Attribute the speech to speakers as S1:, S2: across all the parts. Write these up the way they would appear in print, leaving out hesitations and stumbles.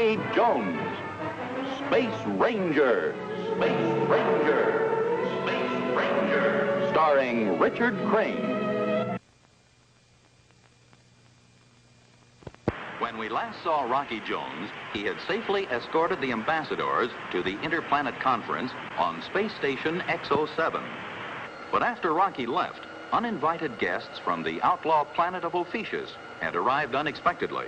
S1: Rocky Jones, Space Ranger, Space Ranger, Space Ranger, starring Richard Crane. When we last saw Rocky Jones, he had safely escorted the ambassadors to the Interplanet Conference on Space Station X07. But after Rocky left, uninvited guests from the outlaw planet of Ophiuchus had arrived unexpectedly.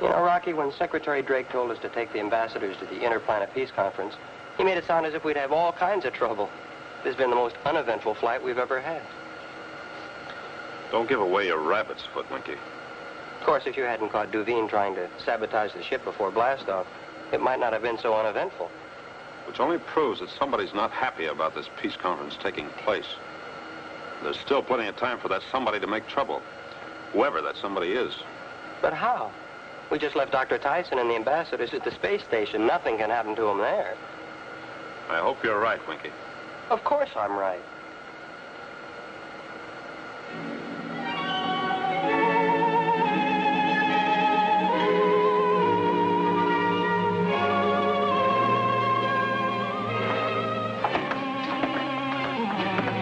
S2: You know, Rocky, when Secretary Drake told us to take the ambassadors to the Interplanet Peace Conference, he made it sound as if we'd have all kinds of trouble. This has been the most uneventful flight we've ever had.
S3: Don't give away your rabbit's foot, Winky.
S2: Of course, if you hadn't caught Duveen trying to sabotage the ship before blastoff, it might not have been so uneventful.
S3: Which only proves that somebody's not happy about this peace conference taking place. There's still plenty of time for that somebody to make trouble, whoever that somebody is.
S2: But how? We just left Dr. Tyson and the ambassadors at the space station. Nothing can happen to them there.
S3: I hope you're right, Winky.
S2: Of course I'm right.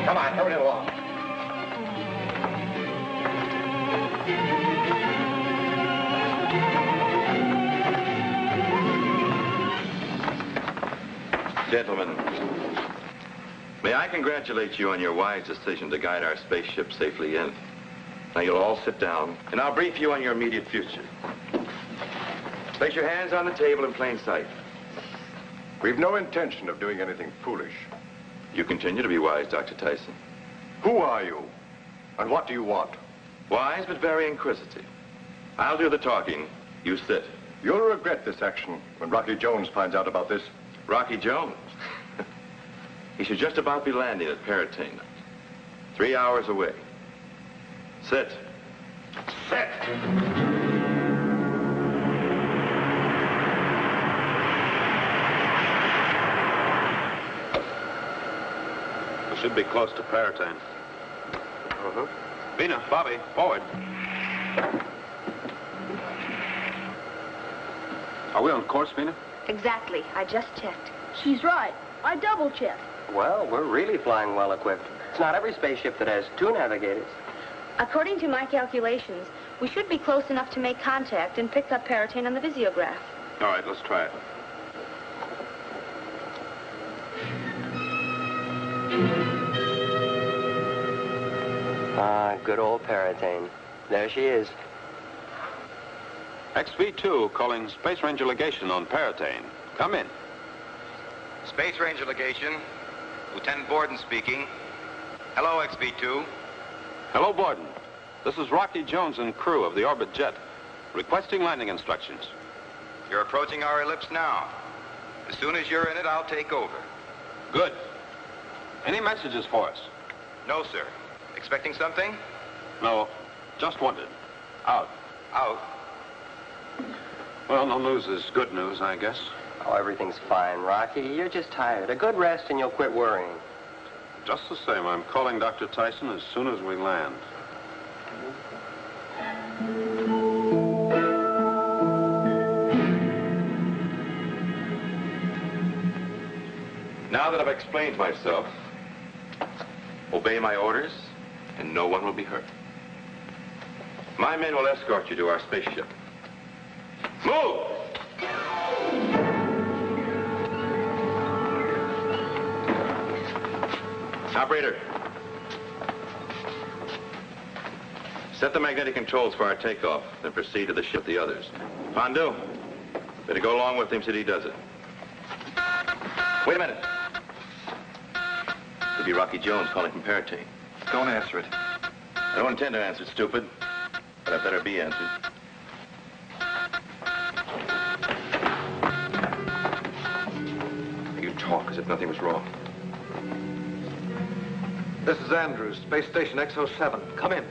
S4: Come on, hurry along.
S1: Gentlemen, may I congratulate you on your wise decision to guide our spaceship safely in. Now you'll all sit down, and I'll brief you on your immediate future. Place your hands on the table in plain sight.
S4: We've no intention of doing anything foolish.
S1: You continue to be wise, Dr. Tyson.
S4: Who are you? And what do you want?
S1: Wise, but very inquisitive. I'll do the talking. You sit.
S4: You'll regret this action when Rocky Jones finds out about this.
S1: Rocky Jones? He should just about be landing at Paratane. 3 hours away. Sit.
S4: Sit!
S3: We should be close to Paratane. Vina, Bobby, forward. Are we on course, Vina?
S5: Exactly. I just checked.
S6: She's right. I double-checked.
S2: Well, we're really flying well equipped. It's not every spaceship that has 2 navigators.
S5: According to my calculations, we should be close enough to make contact and pick up Paratane on the visiograph.
S3: All right, let's try it.
S2: Ah, good old Paratane. There she is.
S3: XV2 calling Space Ranger Legation on Paratane. Come in.
S7: Space Ranger Legation. Lieutenant Borden speaking. Hello, XV2.
S3: Hello, Borden. This is Rocky Jones and crew of the Orbit Jet, requesting landing instructions.
S7: You're approaching our ellipse now. As soon as you're in it, I'll take over.
S3: Good. Any messages for us?
S7: No, sir. Expecting something?
S3: No, just wondered. Out.
S7: Out.
S3: Well, no news is good news, I guess.
S2: Oh, everything's fine, Rocky. You're just tired. A good rest and you'll quit worrying.
S3: Just the same, I'm calling Dr. Tyson as soon as we land.
S1: Now that I've explained myself, obey my orders, and no one will be hurt. My men will escort you to our spaceship. Move! Operator, set the magnetic controls for our takeoff, then proceed to the ship with the others. Pondu, better go along with him till he does it. Wait a minute. Could be Rocky Jones calling from Paratane.
S4: Don't answer it.
S1: I don't intend to answer it, stupid, but I better be answered. You talk as if nothing was wrong.
S4: This is Andrews, Space Station X07. Come in.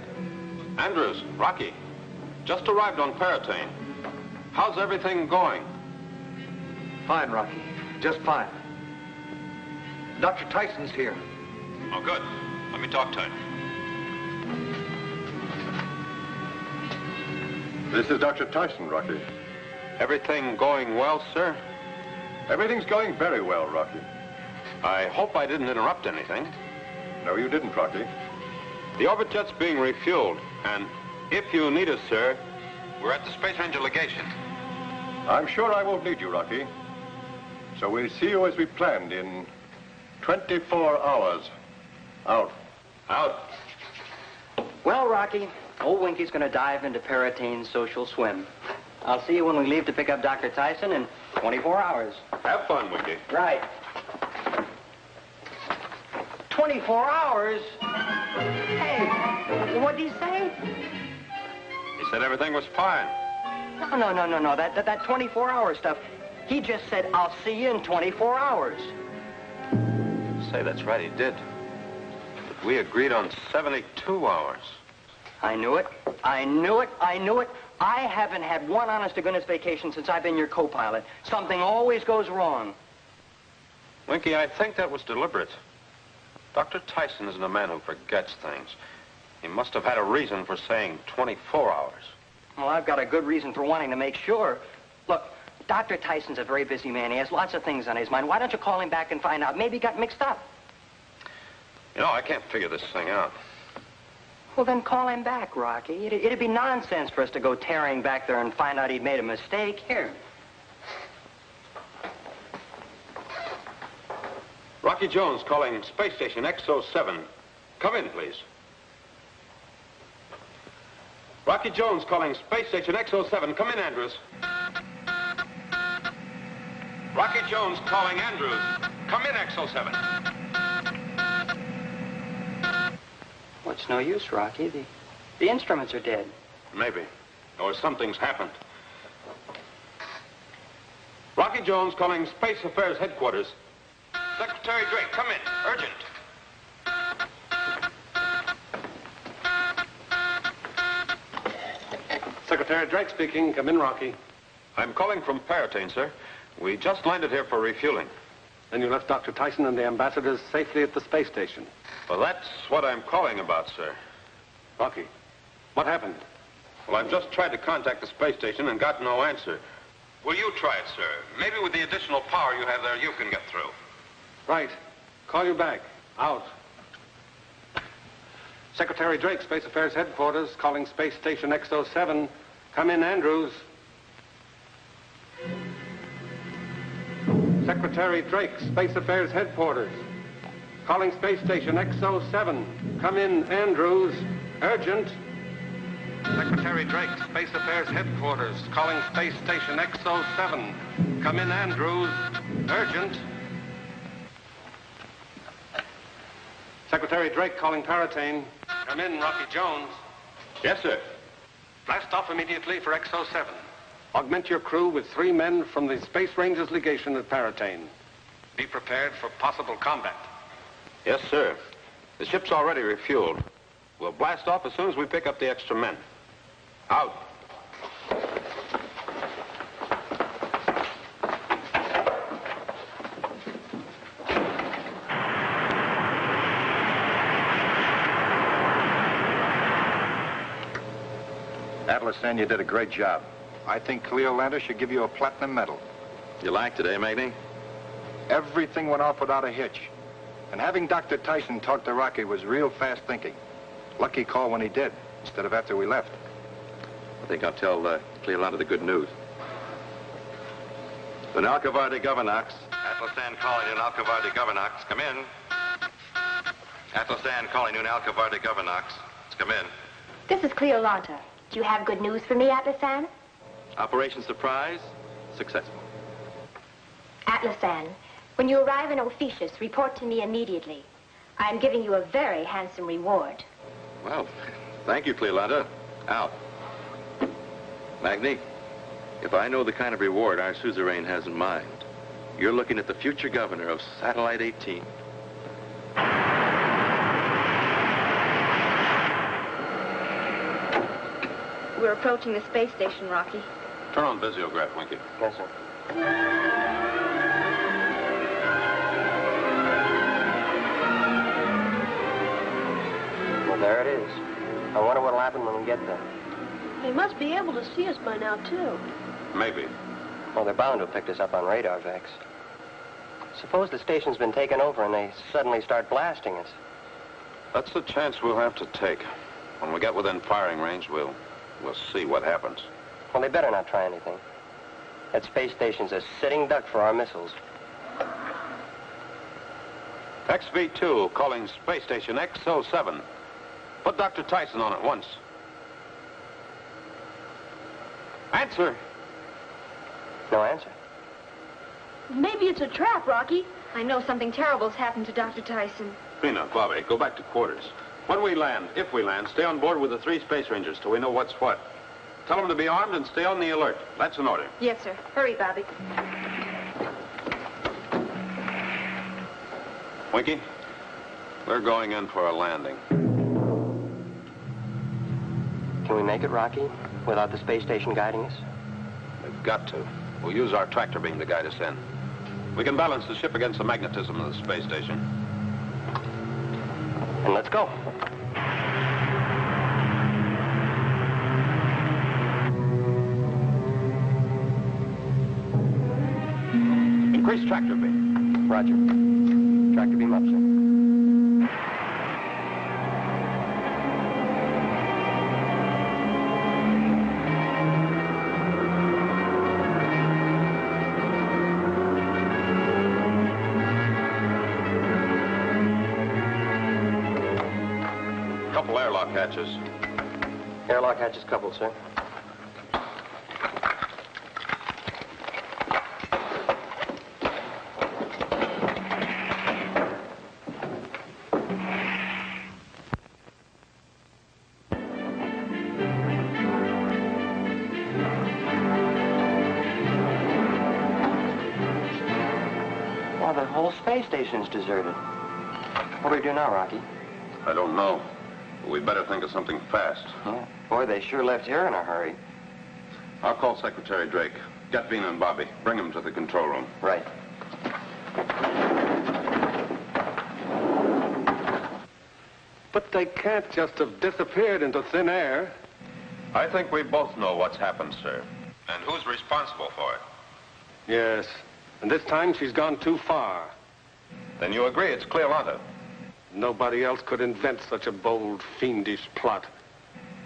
S3: Andrews, Rocky, just arrived on Paratane. How's everything going?
S4: Fine, Rocky. Just fine. Dr. Tyson's here.
S3: Oh, good. Let me talk to him.
S4: This is Dr. Tyson, Rocky.
S3: Everything going well, sir?
S4: Everything's going very well, Rocky.
S3: I hope I didn't interrupt anything.
S4: No, you didn't, Rocky.
S3: The orbit jet's being refueled, and if you need us, sir, we're at the Space Ranger legation.
S4: I'm sure I won't need you, Rocky. So we'll see you as we planned in 24 hours. Out.
S3: Out.
S2: Well, Rocky, old Winky's going to dive into Paratane's social swim. I'll see you when we leave to pick up Dr. Tyson in 24 hours.
S3: Have fun, Winky.
S2: Right. 24 hours? Hey, what did he say?
S3: He said everything was fine.
S2: No. That 24-hour stuff. He just said, I'll see you in 24 hours.
S3: Say, that's right, he did. But we agreed on 72 hours.
S2: I knew it. I haven't had one honest-to-goodness vacation since I've been your co-pilot. Something always goes wrong.
S3: Winky, I think that was deliberate. Dr. Tyson isn't a man who forgets things. He must have had a reason for saying 24 hours.
S2: Well, I've got a good reason for wanting to make sure. Look, Dr. Tyson's a very busy man. He has lots of things on his mind. Why don't you call him back and find out? Maybe he got mixed up.
S3: You know, I can't figure this thing out.
S2: Well, then call him back, Rocky. It'd be nonsense for us to go tearing back there and find out he'd made a mistake. Here.
S3: Rocky Jones calling Space Station X07. Come in, please. Rocky Jones calling Space Station X07. Come in, Andrews. Rocky Jones calling Andrews. Come in, X07.
S2: Well, it's no use, Rocky. The instruments are dead.
S3: Maybe. Or something's happened. Rocky Jones calling Space Affairs Headquarters. Secretary Drake, come in. Urgent.
S8: Secretary Drake speaking. Come in, Rocky.
S3: I'm calling from Paratane, sir. We just landed here for refueling.
S8: Then you left Dr. Tyson and the ambassadors safely at the space station.
S3: Well, that's what I'm calling about, sir.
S8: Rocky, what happened?
S3: Well, I've just tried to contact the space station and got no answer. Will you try it, sir? Maybe with the additional power you have there, you can get through.
S8: Right. Call you back. Out. Secretary Drake, Space Affairs Headquarters, calling Space Station X07. Come in, Andrews. Secretary Drake, Space Affairs Headquarters, calling Space Station X07. Come in, Andrews. Urgent. Secretary Drake, Space Affairs Headquarters, calling Space Station X07. Come in, Andrews. Urgent. Secretary Drake calling Paratane. Come in, Rocky Jones.
S3: Yes, sir.
S8: Blast off immediately for X07. Augment your crew with 3 men from the Space Rangers legation at Paratane. Be prepared for possible combat.
S3: Yes, sir. The ship's already refueled. We'll blast off as soon as we pick up the extra men. Out.
S4: Atlas, San, you did a great job. I think Cleolander should give you a platinum medal.
S3: You liked it, eh, Magny?
S4: Everything went off without a hitch. And having Dr. Tyson talk to Rocky was real fast thinking. Lucky call when he did, instead of after we left.
S9: I think I'll tell Cleolander the good news. Unalcavar de Governax.
S7: Atlasan calling Unalcavar de Governax. Come in. Atlasan calling Unalcavar de Governax. Come in.
S5: This is Cleolanta. Do you have good news for me, Atlasan?
S9: Operation Surprise, successful.
S5: Atlasan, when you arrive in Ophiuchus, report to me immediately. I am giving you a very handsome reward.
S9: Well, thank you, Cleolanta. Out. Magny, if I know the kind of reward our suzerain has in mind, you're looking at the future governor of Satellite 18.
S5: We're approaching the space station, Rocky.
S3: Turn on visiograph, Winky.
S2: Yes, sir. Well, there it is. I wonder what'll happen when we get there.
S6: They must be able to see us by now, too.
S3: Maybe.
S2: Well, they're bound to have picked us up on radar, Vex. Suppose the station's been taken over and they suddenly start blasting us.
S3: That's the chance we'll have to take. When we get within firing range, we'll see what happens.
S2: Well, they better not try anything. That space station's a sitting duck for our missiles.
S3: XV2 calling space station X07. Put Dr. Tyson on at once. Answer.
S2: No answer.
S6: Maybe it's a trap, Rocky.
S5: I know something terrible's happened to Dr. Tyson.
S3: Trina, Bobby, go back to quarters. When we land, if we land, stay on board with the 3 space rangers till we know what's what. Tell them to be armed and stay on the alert. That's an order.
S5: Yes, sir. Hurry, Bobby.
S3: Winky, we're going in for a landing.
S2: Can we make it, Rocky, without the space station guiding us?
S3: We've got to. We'll use our tractor beam to guide us in. We can balance the ship against the magnetism of the space station.
S2: And let's go.
S3: Increase tractor beam.
S2: Roger. Tractor beam up, sir.
S3: Couple airlock hatches.
S2: Airlock hatches coupled, sir. Well, the whole space station's deserted. What do we do now, Rocky?
S3: I don't know. But we'd better think of something fast.
S2: Yeah. Boy, they sure left here in a hurry.
S3: I'll call Secretary Drake. Get Vina and Bobby. Bring them to the control room.
S2: Right.
S8: But they can't just have disappeared into thin air.
S3: I think we both know what's happened, sir. And who's responsible for it?
S8: Yes. And this time she's gone too far.
S3: Then you agree it's Cleolanta.
S8: Nobody else could invent such a bold, fiendish plot.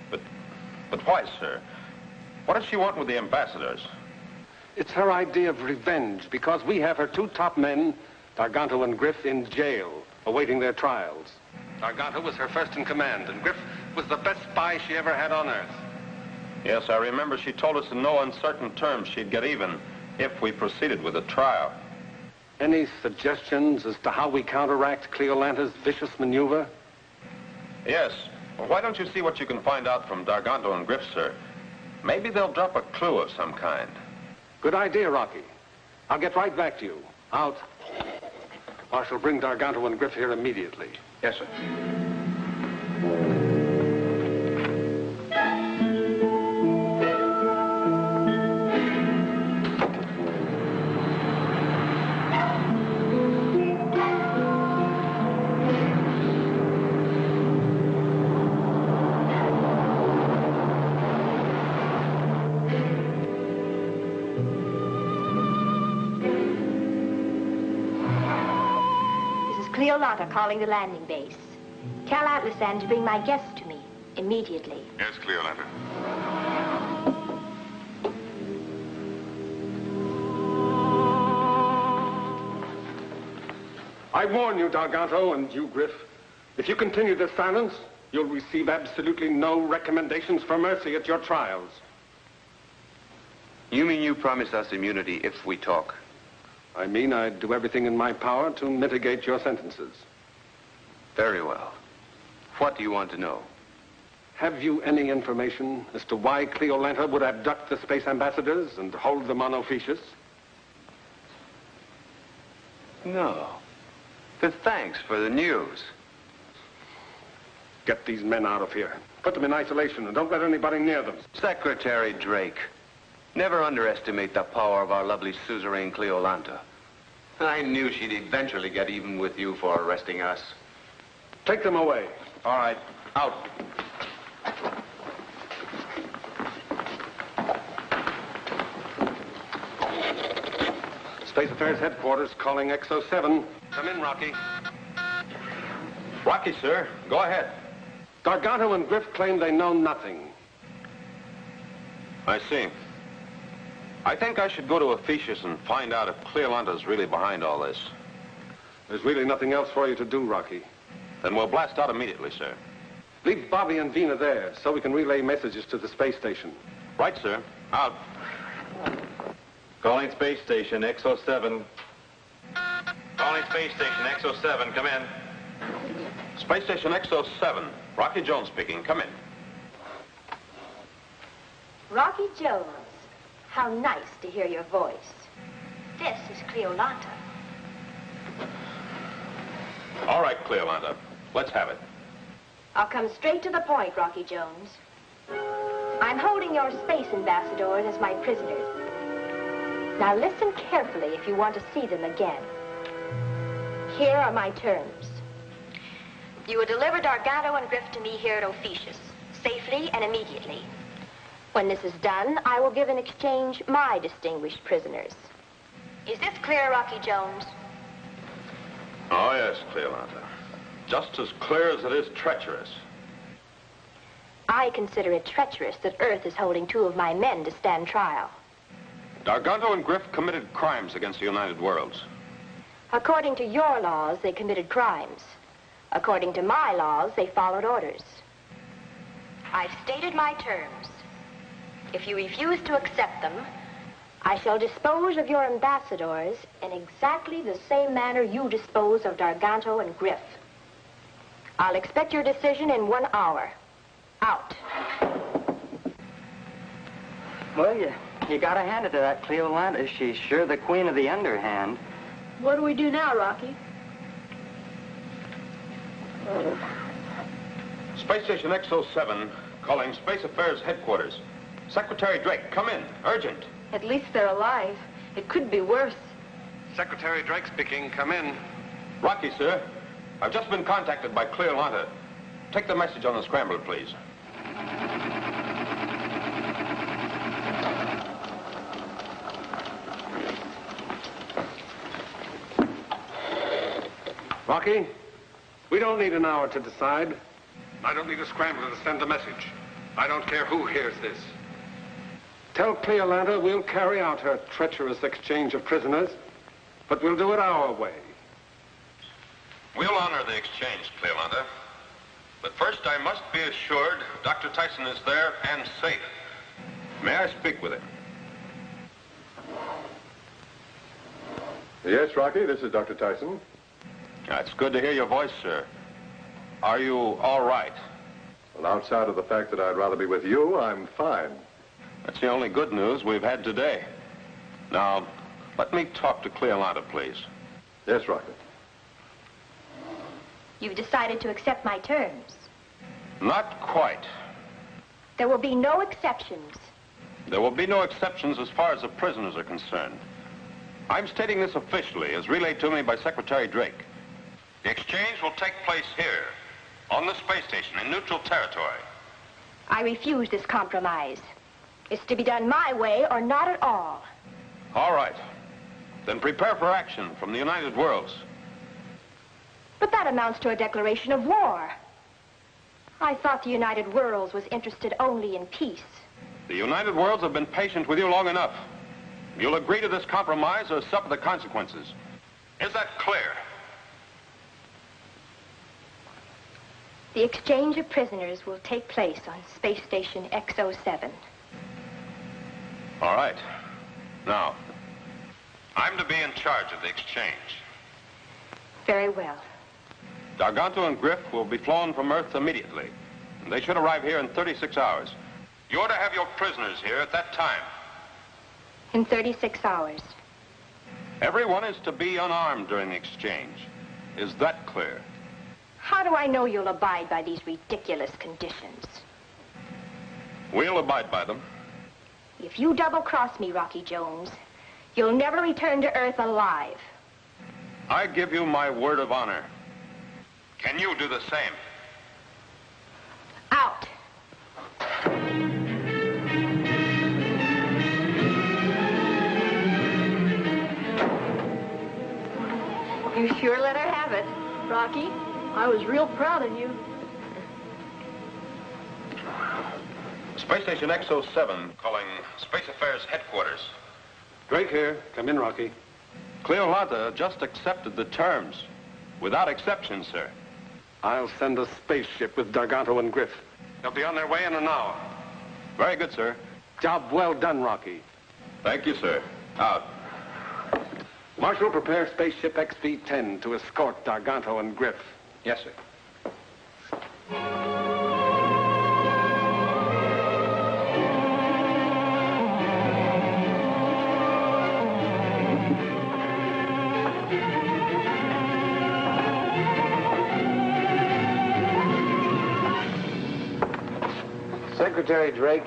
S3: But why, sir? What does she want with the ambassadors?
S8: It's her idea of revenge, because we have her 2 top men, Darganto and Griff, in jail, awaiting their trials. Darganto was her first in command, and Griff was the best spy she ever had on Earth.
S3: Yes, I remember she told us in no uncertain terms she'd get even if we proceeded with the trial.
S8: Any suggestions as to how we counteract Cleolanta's vicious maneuver?
S3: Yes. Well, why don't you see what you can find out from Darganto and Griff, sir? Maybe they'll drop a clue of some kind.
S8: Good idea, Rocky. I'll get right back to you. Out. I shall bring Darganto and Griff here immediately.
S3: Yes, sir.
S5: Cleolanta calling the landing base. Tell Atlasan to bring my guests to me immediately.
S3: Yes, Cleolanta.
S8: I warn you, Darganto, and you, Griff. If you continue this silence, you'll receive absolutely no recommendations for mercy at your trials.
S9: You mean you promise us immunity if we talk?
S8: I mean, I'd do everything in my power to mitigate your sentences.
S9: Very well. What do you want to know?
S8: Have you any information as to why Cleolanta would abduct the space ambassadors and hold them on officious?
S9: No. But thanks for the news.
S8: Get these men out of here. Put them in isolation and don't let anybody near them.
S9: Secretary Drake, never underestimate the power of our lovely suzerain Cleolanta. I knew she'd eventually get even with you for arresting us.
S8: Take them away.
S3: All right. Out.
S8: Space Affairs Headquarters calling X07. Come in, Rocky.
S3: Rocky, sir. Go ahead.
S8: Garganto and Griff claim they know nothing.
S3: I see. I think I should go to Officius and find out if Cleolanta's really behind all this.
S8: There's really nothing else for you to do, Rocky.
S3: Then we'll blast out immediately, sir.
S8: Leave Bobby and Vina there so we can relay messages to the space station.
S3: Right, sir. Out.
S10: Calling space station, X07. Calling space station, X07. Come in.
S3: Space Station X07. Rocky Jones speaking. Come in.
S11: Rocky Jones, how nice to hear your voice. This is Cleolanta.
S3: All right, Cleolanta. Let's have it.
S11: I'll come straight to the point, Rocky Jones. I'm holding your space ambassadors as my prisoners. Now listen carefully if you want to see them again. Here are my terms. You will deliver Garganto and Griff to me here at Officius, safely and immediately. When this is done, I will give in exchange my distinguished prisoners. Is this clear, Rocky Jones?
S3: Oh, yes, Cleolanta. Just as clear as it is treacherous.
S11: I consider it treacherous that Earth is holding two of my men to stand trial.
S3: Garganto and Griff committed crimes against the United Worlds.
S11: According to your laws, they committed crimes. According to my laws, they followed orders. I've stated my terms. If you refuse to accept them, I shall dispose of your ambassadors in exactly the same manner you dispose of Garganto and Griff. I'll expect your decision in 1 hour. Out.
S2: Well, you gotta hand it to that Cleolanta. She's sure the queen of the underhand.
S6: What do we do now, Rocky?
S3: Space Station X07, calling Space Affairs Headquarters. Secretary Drake, come in. Urgent.
S6: At least they're alive. It could be worse.
S8: Secretary Drake speaking. Come in.
S3: Rocky, sir. I've just been contacted by Cleolanta. Take the message on the scrambler, please.
S8: Rocky, we don't need an hour to decide. I don't need a scrambler to send a message. I don't care who hears this. Tell Cleolanta we'll carry out her treacherous exchange of prisoners, but we'll do it our way.
S3: We'll honor the exchange, Cleolanta. But first, I must be assured Dr. Tyson is there and safe. May I speak with him?
S4: Yes, Rocky, this is Dr. Tyson.
S3: It's good to hear your voice, sir. Are you all right?
S4: Well, outside of the fact that I'd rather be with you, I'm fine.
S3: That's the only good news we've had today. Now, let me talk to Cleolanta, please.
S4: Yes, Rocky.
S11: You've decided to accept my terms.
S3: Not quite.
S11: There will be no exceptions.
S3: There will be no exceptions as far as the prisoners are concerned. I'm stating this officially, as relayed to me by Secretary Drake. The exchange will take place here, on the space station, in neutral territory.
S11: I refuse this compromise. It's to be done my way or not at all.
S3: All right. Then prepare for action from the United Worlds.
S11: But that amounts to a declaration of war. I thought the United Worlds was interested only in peace.
S3: The United Worlds have been patient with you long enough. You'll agree to this compromise or suffer the consequences. Is that clear?
S11: The exchange of prisoners will take place on Space Station X07.
S3: All right. Now, I'm to be in charge of the exchange.
S11: Very well.
S3: Garganto and Griff will be flown from Earth immediately. And they should arrive here in 36 hours. You're to have your prisoners here at that time.
S11: In 36 hours.
S3: Everyone is to be unarmed during the exchange. Is that clear?
S11: How do I know you'll abide by these ridiculous conditions?
S3: We'll abide by them.
S11: If you double-cross me, Rocky Jones, you'll never return to Earth alive.
S3: I give you my word of honor. Can you do the same?
S11: Out.
S6: You sure let her have it. Rocky, I was real proud of you.
S3: Space Station X07 calling Space Affairs Headquarters.
S8: Drake here. Come in, Rocky.
S3: Cleolanta just accepted the terms. Without exception, sir.
S8: I'll send a spaceship with D'Arganto and Griff. They'll be on their way in an hour.
S3: Very good, sir.
S8: Job well done, Rocky.
S3: Thank you, sir. Out.
S8: Marshal, prepare spaceship XV-10 to escort D'Arganto and Griff.
S3: Yes, sir.
S9: Secretary Drake,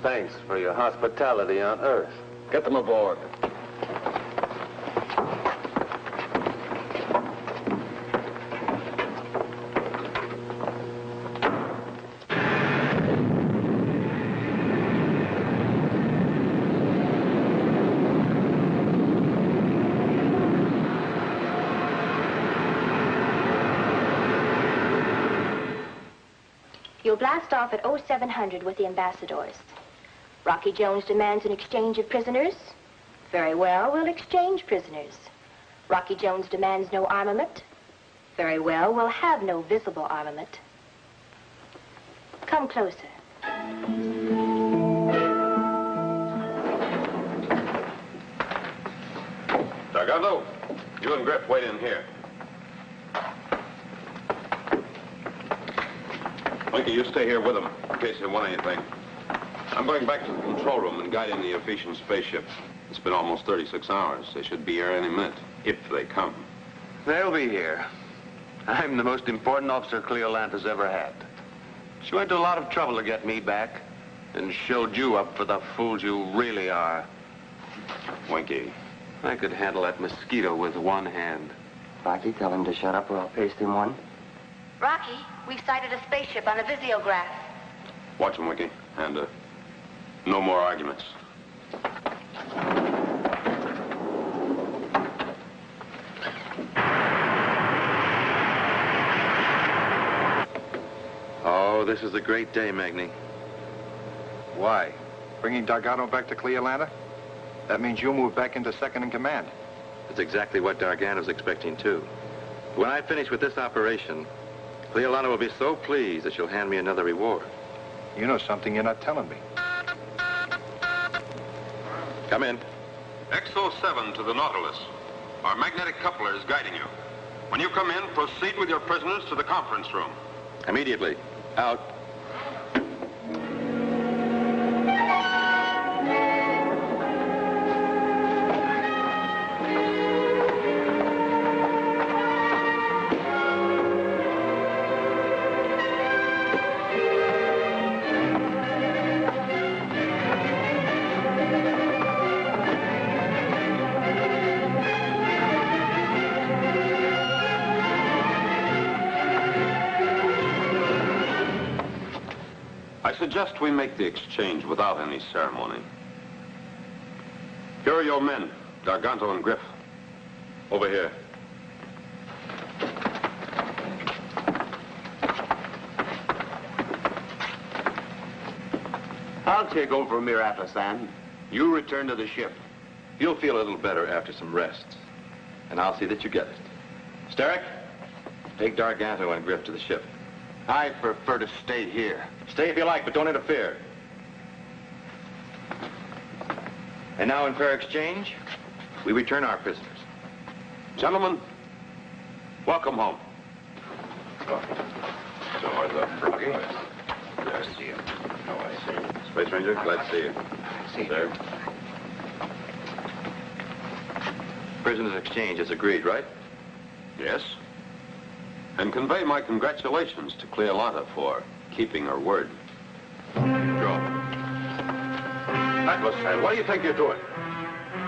S9: thanks for your hospitality on Earth.
S8: Get them aboard.
S11: You'll blast off at 0700 with the ambassadors. Rocky Jones demands an exchange of prisoners. Very well, we'll exchange prisoners. Rocky Jones demands no armament. Very well, we'll have no visible armament. Come closer.
S3: D'Arganto, you and Griff wait in here. Winky, you stay here with them in case they want anything. I'm going back to the control room and guiding the Ephesian spaceship. It's been almost 36 hours. They should be here any minute, if they come.
S9: They'll be here. I'm the most important officer Cleolanta's ever had. She went to a lot of trouble to get me back and showed you up for the fools you really are.
S3: Winky.
S9: I could handle that mosquito with one hand.
S2: Rocky, tell him to shut up or I'll paste him one.
S5: Rocky, we've sighted a spaceship on the visiograph.
S3: Watch him, Winky. And, no more arguments.
S9: Oh, this is a great day, Magny.
S4: Why? Bringing D'Arganto back to Cleolanta? That means you'll move back into second in command.
S12: That's exactly what D'Arganto's expecting, too. When I finish with this operation, Cleolanta will be so pleased that she'll hand me another reward.
S4: You know something you're not telling me.
S12: Come in.
S3: X07 to the Nautilus. Our magnetic coupler is guiding you. When you come in, proceed with your prisoners to the conference room.
S12: Immediately. Out.
S3: I suggest we make the exchange without any ceremony. Here are your men, D'Arganto and Griff. Over here.
S9: I'll take over Mir Atlasan. You return to the ship.
S12: You'll feel a little better after some rest. And I'll see that you get it. Starrick, take D'Arganto and Griff to the ship.
S9: I prefer to stay here.
S12: Stay if you like, but don't interfere. And now, in fair exchange, we return our prisoners.
S3: Gentlemen, welcome home.
S4: So are the Rocky?
S12: Yes. See you. Oh, I see. Space Ranger, glad to see you.
S4: See you.
S12: There. Prisoners exchange is agreed, right?
S3: Yes. And convey my congratulations to Cleolanta for keeping her word.
S12: Draw.
S3: Atlasan, what do you think you're doing?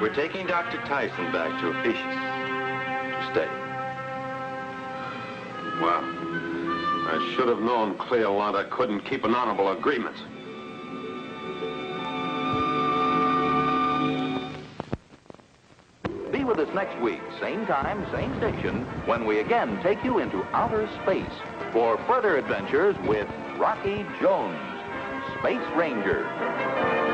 S12: We're taking Dr. Tyson back to Ephesus to stay.
S3: Well, I should have known Cleolanta couldn't keep an honorable agreement.
S1: Be with us us next week, same time, same station, when we again take you into outer space for further adventures with Rocky Jones, Space Ranger.